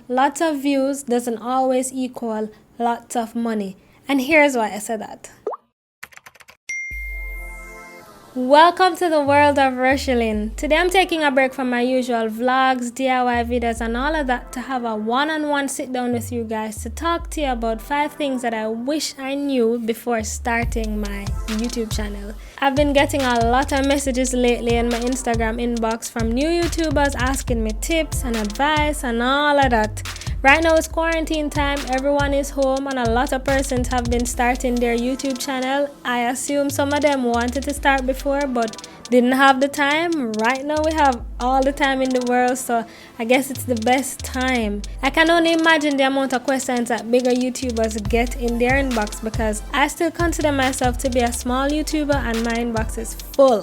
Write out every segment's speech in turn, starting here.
lots of views doesn't always equal lots of money. And here's why I said that. Welcome to the world of Rochelyn. Today I'm taking a break from my usual vlogs, DIY videos and all of that to have a one-on-one sit down with you guys to talk to you about 5 things that I wish I knew before starting my YouTube channel. I've been getting a lot of messages lately in my Instagram inbox from new YouTubers asking me tips and advice and all of that. Right now it's quarantine time, everyone is home and a lot of persons have been starting their YouTube channel. I assume some of them wanted to start before but didn't have the time. Right now we have all the time in the world, so I guess it's the best time. I can only imagine the amount of questions that bigger YouTubers get in their inbox because I still consider myself to be a small YouTuber and my inbox is full.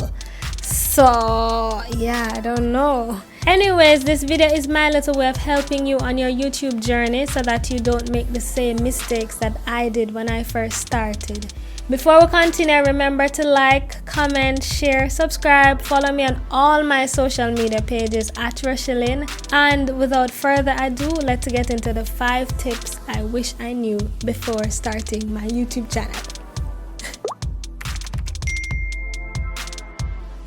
So yeah, I don't know. Anyways, this video is my little way of helping you on your YouTube journey so that you don't make the same mistakes that I did when I first started. Before we continue, remember to like, comment, share, subscribe, follow me on all my social media pages at Rochelyn. And without further ado, let's get into the 5 tips I wish I knew before starting my YouTube channel.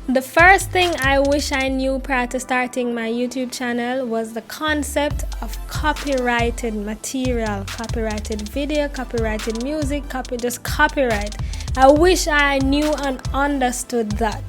The first thing I wish I knew prior to starting my YouTube channel was the concept of copyrighted material, copyrighted video, copyrighted music, just copyright. I wish I knew and understood that.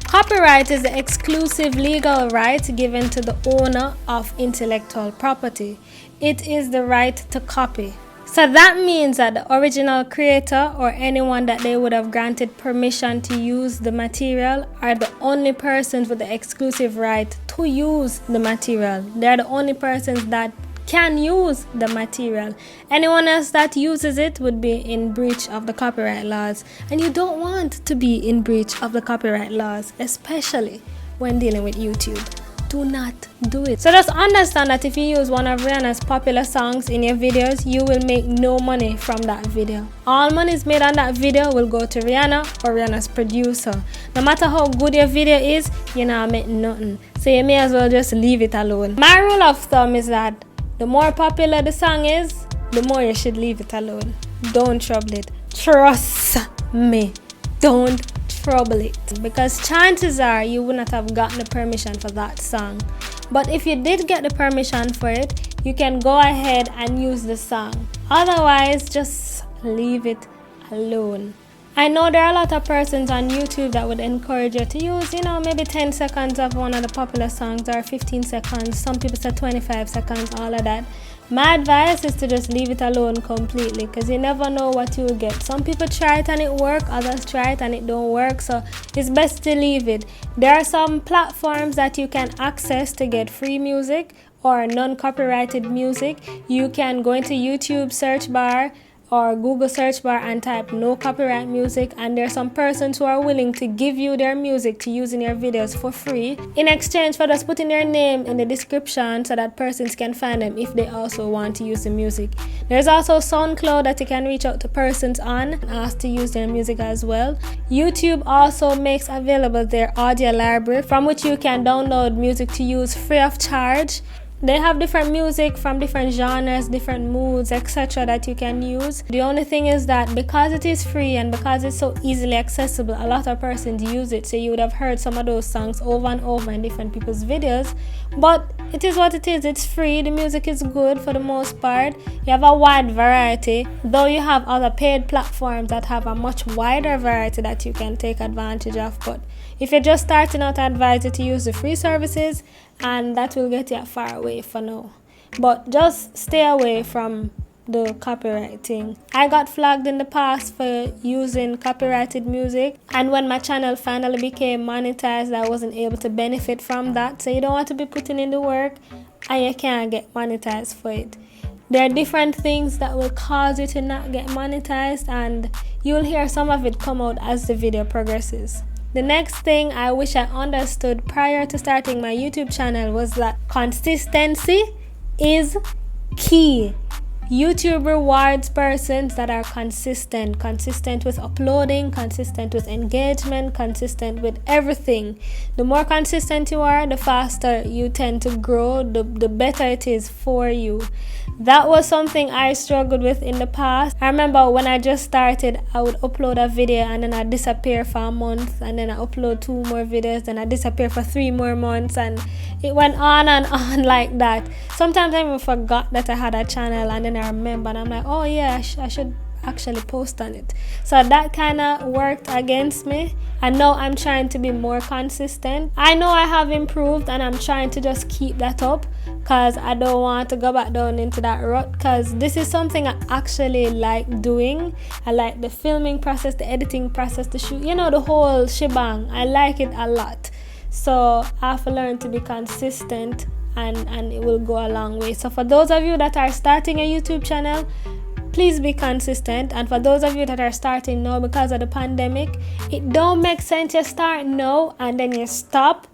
Copyright is the exclusive legal right given to the owner of intellectual property. It is the right to copy. So that means that the original creator or anyone that they would have granted permission to use the material are the only persons with the exclusive right to use the material. They're the only persons that can use the material. Anyone else that uses it would be in breach of the copyright laws. And you don't want to be in breach of the copyright laws, especially when dealing with YouTube. Do not do it. So just understand that if you use one of Rihanna's popular songs in your videos, you will make no money from that video. All money is made on that video will go to Rihanna or Rihanna's producer. No matter how good your video is, you're not making nothing. So you may as well just leave it alone. My rule of thumb is that the more popular the song is, the more you should leave it alone. Don't trouble it. Trust me. Don't trouble it, because chances are you would not have gotten the permission for that song. But if you did get the permission for it, you can go ahead and use the song. Otherwise, just leave it alone. I know there are a lot of persons on YouTube that would encourage you to use, maybe 10 seconds of one of the popular songs or 15 seconds. Some people say 25 seconds, all of that. My advice is to just leave it alone completely because you never know what you will get. Some people try it and it works, others try it and it don't work, so it's best to leave it. There are some platforms that you can access to get free music or non-copyrighted music. You can go into YouTube search bar or Google search bar and type no copyright music, and there's some persons who are willing to give you their music to use in your videos for free in exchange for just putting their name in the description so that persons can find them if they also want to use the music. There's also SoundCloud that you can reach out to persons on and ask to use their music as well. YouTube also makes available their audio library from which you can download music to use free of charge. They have different music from different genres, different moods, etc. that you can use. The only thing is that because it is free and because it's so easily accessible, a lot of persons use it. So you would have heard some of those songs over and over in different people's videos. But it is what it is. It's free. The music is good for the most part. You have a wide variety, though you have other paid platforms that have a much wider variety that you can take advantage of. But if you're just starting out, I advise you to use the free services, and that will get you far away for now. But just stay away from the copyright thing. I got flagged in the past for using copyrighted music, and when my channel finally became monetized, I wasn't able to benefit from that. So you don't want to be putting in the work and you can't get monetized for it. There are different things that will cause you to not get monetized, and you'll hear some of it come out as the video progresses. The next thing I wish I understood prior to starting my YouTube channel was that consistency is key. YouTube rewards persons that are consistent with uploading, consistent with engagement, consistent with everything. The more consistent you are, the faster you tend to grow, the better it is for you. That was something I struggled with in the past. I remember when I just started, I would upload a video and then I'd disappear for a month, and then I upload 2 more videos, then I disappear for 3 more months, and it went on and on like that. Sometimes I even forgot that I had a channel, and then I remember and I'm like, oh yeah, I should actually post on it. So that kind of worked against me, and now I'm trying to be more consistent. I know I have improved, and I'm trying to just keep that up because I don't want to go back down into that rut, because this is something I actually like doing. I like the filming process, the editing process, the shoot, the whole shebang. I like it a lot. So I have to learn to be consistent, and it will go a long way. So for those of you that are starting a YouTube channel, please be consistent. And for those of you that are starting now because of the pandemic, it don't make sense you start now and then you stop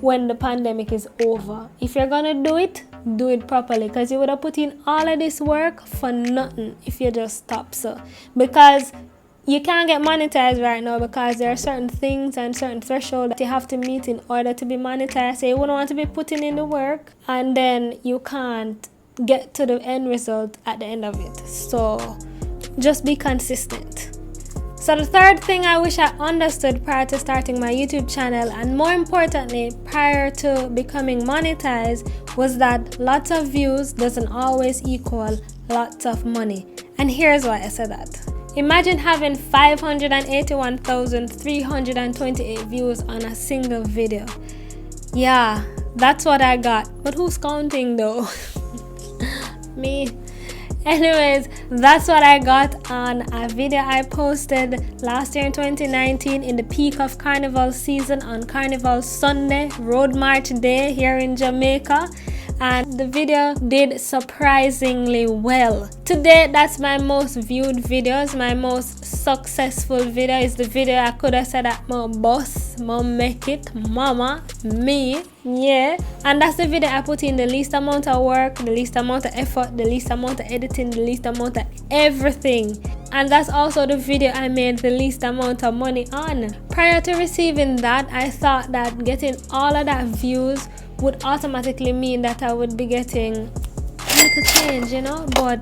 when the pandemic is over. If you're gonna do it properly, because you would have put in all of this work for nothing if you just stop. So because you can't get monetized right now, because there are certain things and certain thresholds that you have to meet in order to be monetized. So you wouldn't want to be putting in the work and then you can't get to the end result at the end of it. So just be consistent. So the third thing I wish I understood prior to starting my YouTube channel, and more importantly prior to becoming monetized, was that lots of views doesn't always equal lots of money. And here's why I said that. Imagine having 581,328 views on a single video. Yeah, that's what I got. But who's counting though? Me. Anyways, that's what I got on a video I posted last year in 2019 in the peak of Carnival season on Carnival Sunday, Road March Day here in Jamaica. And the video did surprisingly well. Today, that's my most viewed videos. My most successful video is the video I could have said that my boss, mom make it, mama, me, yeah. And that's the video I put in the least amount of work, the least amount of effort, the least amount of editing, the least amount of everything. And that's also the video I made the least amount of money on. Prior to receiving that, I thought that getting all of that views would automatically mean that I would be getting a little change, but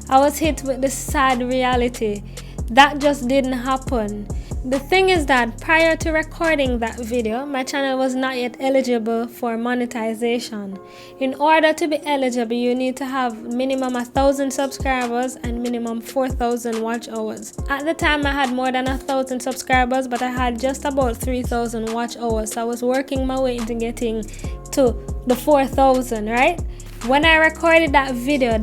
I was hit with the sad reality. That just didn't happen. The thing is that prior to recording that video, my channel was not yet eligible for monetization. In order to be eligible, you need to have minimum 1,000 subscribers and minimum 4,000 watch hours. At the time, I had more than 1,000 subscribers, but I had just about 3,000 watch hours. So I was working my way into getting to the 4,000, right? When I recorded that video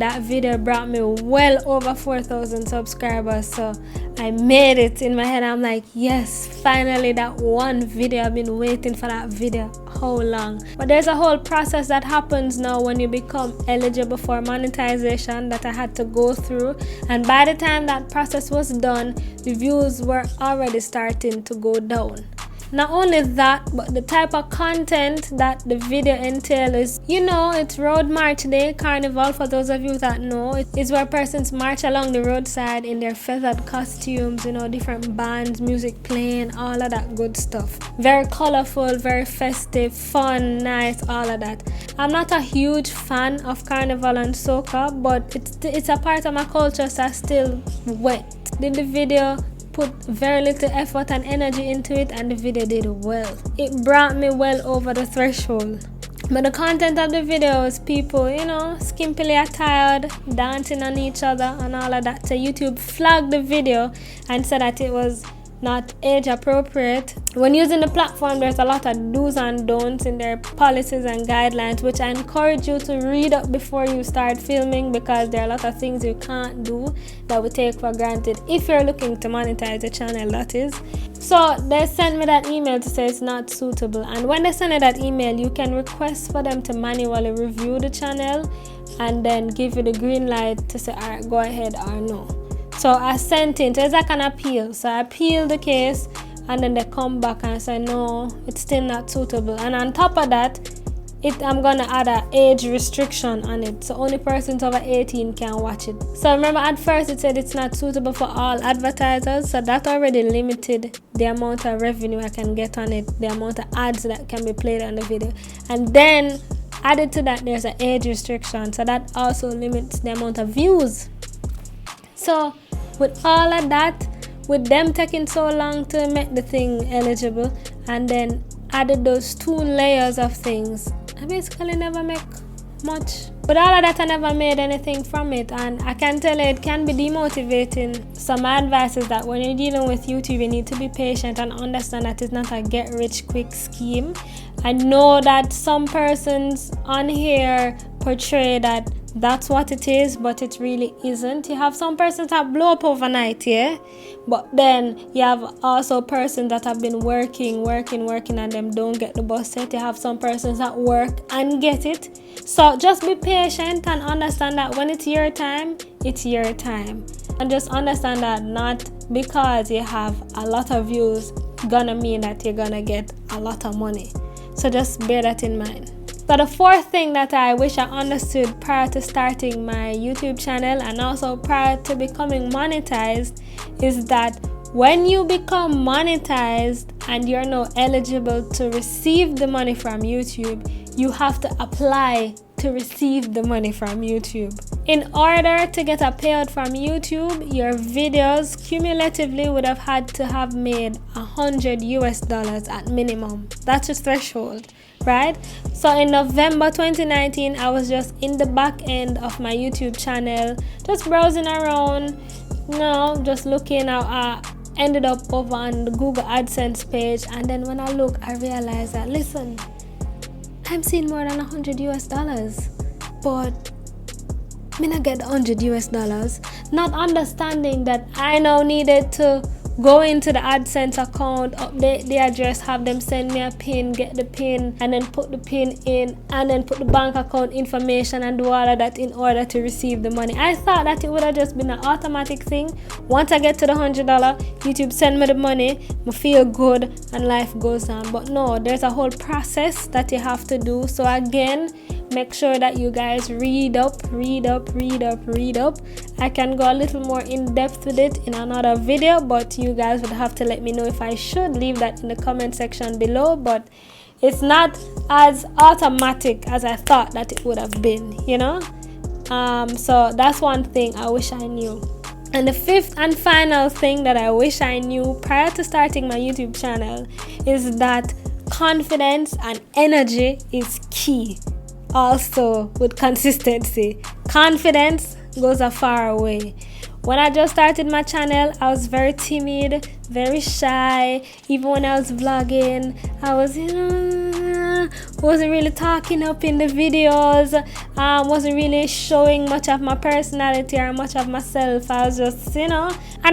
brought me well over 4,000 subscribers. So I made it in my head. I'm like, yes, finally that one video. I've been waiting for that video. How long? But there's a whole process that happens now when you become eligible for monetization that I had to go through. And by the time that process was done, the views were already starting to go down. Not only that, but the type of content that the video entails is, it's Road March Day, Carnival, for those of you that know. It's where persons march along the roadside in their feathered costumes, different bands, music playing, all of that good stuff. Very colorful, very festive, fun, nice, all of that. I'm not a huge fan of Carnival and soca, but it's a part of my culture, so I still went. Did the video, put very little effort and energy into it, and the video did well. It brought me well over the threshold. But the content of the video is people, skimpily attired, dancing on each other and all of that. So YouTube flagged the video and said that it was not age appropriate. When using the platform, there's a lot of do's and don'ts in their policies and guidelines, which I encourage you to read up before you start filming, because there are a lot of things you can't do that we take for granted if you're looking to monetize a channel, that is. So they sent me that email to say it's not suitable, and when they send you that email, you can request for them to manually review the channel and then give you the green light to say, all right, go ahead or no. So I sent it. It's like an appeal. So I appealed the case, and then they come back and say, no, it's still not suitable. And on top of that, I'm gonna add an age restriction on it, so only persons over 18 can watch it. So remember, at first it said it's not suitable for all advertisers, so that already limited the amount of revenue I can get on it, the amount of ads that can be played on the video. And then added to that, there's an age restriction, so that also limits the amount of views. So with all of that, with them taking so long to make the thing eligible, and then added those 2 layers of things, I basically never make much. With all of that, I never made anything from it, and I can tell you it can be demotivating. So my advice is that when you're dealing with YouTube, you need to be patient and understand that it's not a get-rich-quick scheme. I know that some persons on here portray that that's what it is, but it really isn't. You have some persons that blow up overnight, yeah? But then you have also persons that have been working and them don't get the bus set. You have some persons that work and get it. So just be patient and understand that when it's your time, it's your time. And just understand that not because you have a lot of views gonna mean that you're gonna get a lot of money. So just bear that in mind. So the fourth thing that I wish I understood prior to starting my YouTube channel and also prior to becoming monetized is that when you become monetized and you're now eligible to receive the money from YouTube, you have to apply to receive the money from YouTube. In order to get a payout from YouTube, your videos cumulatively would have had to have made $100 at minimum. That's the threshold, right? So in November 2019, I was just in the back end of my YouTube channel, just browsing around, just looking out. I ended up over on the Google AdSense page, and then when I look, I realized that, listen, I'm seeing more than $100, but I not get $100, not understanding that I now needed to go into the AdSense account, update the address, have them send me a pin, get the pin, and then put the pin in, and then put the bank account information and do all of that in order to receive the money. I thought that it would have just been an automatic thing. Once I get to the $100, YouTube send me the money, I feel good, and life goes on. But no, there's a whole process that you have to do. So again, make sure that you guys read up. I can go a little more in depth with it in another video, but you guys would have to let me know if I should. Leave that in the comment section below. But it's not as automatic as I thought that it would have been, so that's one thing I wish I knew. And the fifth and final thing that I wish I knew prior to starting my YouTube channel is that confidence and energy is key. Also, with consistency, confidence goes a far way. When I just started my channel, I was very timid, very shy. Even when I was vlogging, I was, wasn't really talking up in the videos. Wasn't really showing much of my personality or much of myself. I was just, and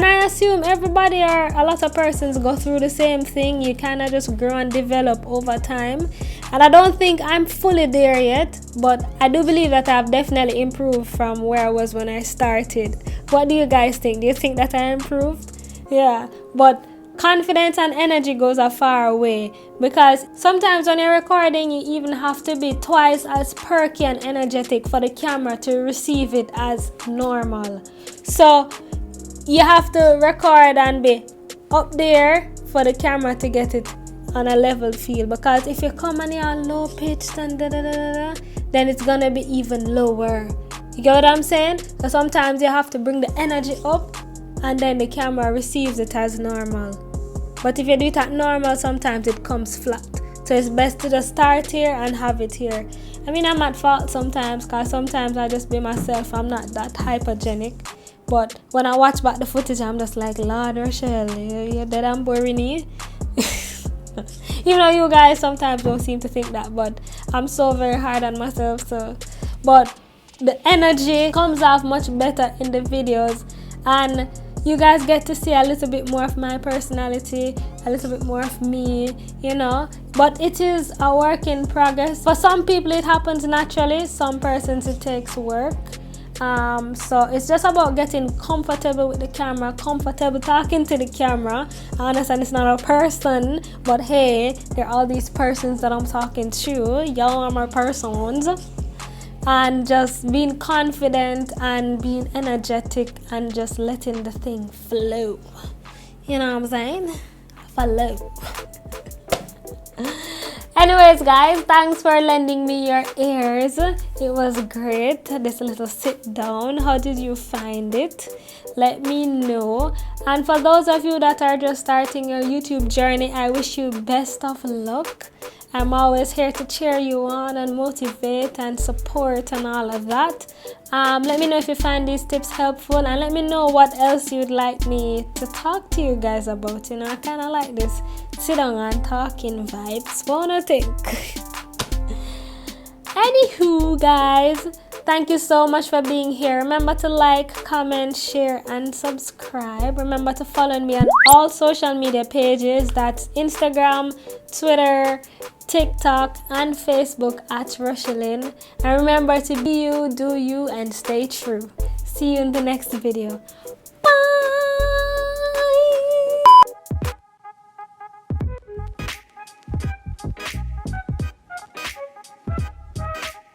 I assume everybody or a lot of persons go through the same thing. You kind of just grow and develop over time. And I don't think I'm fully there yet, but I do believe that I've definitely improved from where I was when I started. What do you guys think? Do you think that I improved? Yeah, but confidence and energy goes a far way, because sometimes when you're recording, you even have to be twice as perky and energetic for the camera to receive it as normal. So you have to record and be up there for the camera to get it on a level feel, because if you come and you're low pitched and then it's gonna be even lower. You get what I'm saying? So sometimes you have to bring the energy up and then the camera receives it as normal. But if you do it at normal, sometimes it comes flat. So it's best to just start here and have it here. I mean, I'm at fault sometimes, because sometimes I just be myself. I'm not that hypergenic. But when I watch back the footage, I'm just like, Lord Rochelle, you're dead and boring, eh? You guys sometimes don't seem to think that, but I'm so very hard on myself. But the energy comes off much better in the videos, and you guys get to see a little bit more of my personality, a little bit more of me, but it is a work in progress. For some people it happens naturally, some persons it takes work, So it's just about getting comfortable with the camera, comfortable talking to the camera. I understand it's not a person, but hey, there are all these persons that I'm talking to. Y'all are my persons. And just being confident and being energetic and just letting the thing flow. You know what I'm saying? Flow. Anyways, guys, thanks for lending me your ears. It was great, this little sit down. How did you find it? Let me know. And for those of you that are just starting your YouTube journey, I wish you best of luck. I'm always here to cheer you on and motivate and support and all of that. Let me know if you find these tips helpful, and let me know what else you'd like me to talk to you guys about. You know, I kind of like this sit down and talking vibes. Wanna think? Anywho, guys, thank you so much for being here. Remember to like, comment, share, and subscribe. Remember to follow me on all social media pages. That's Instagram, Twitter, TikTok, and Facebook at Rushelyn. And remember to be you, do you, and stay true. See you in the next video.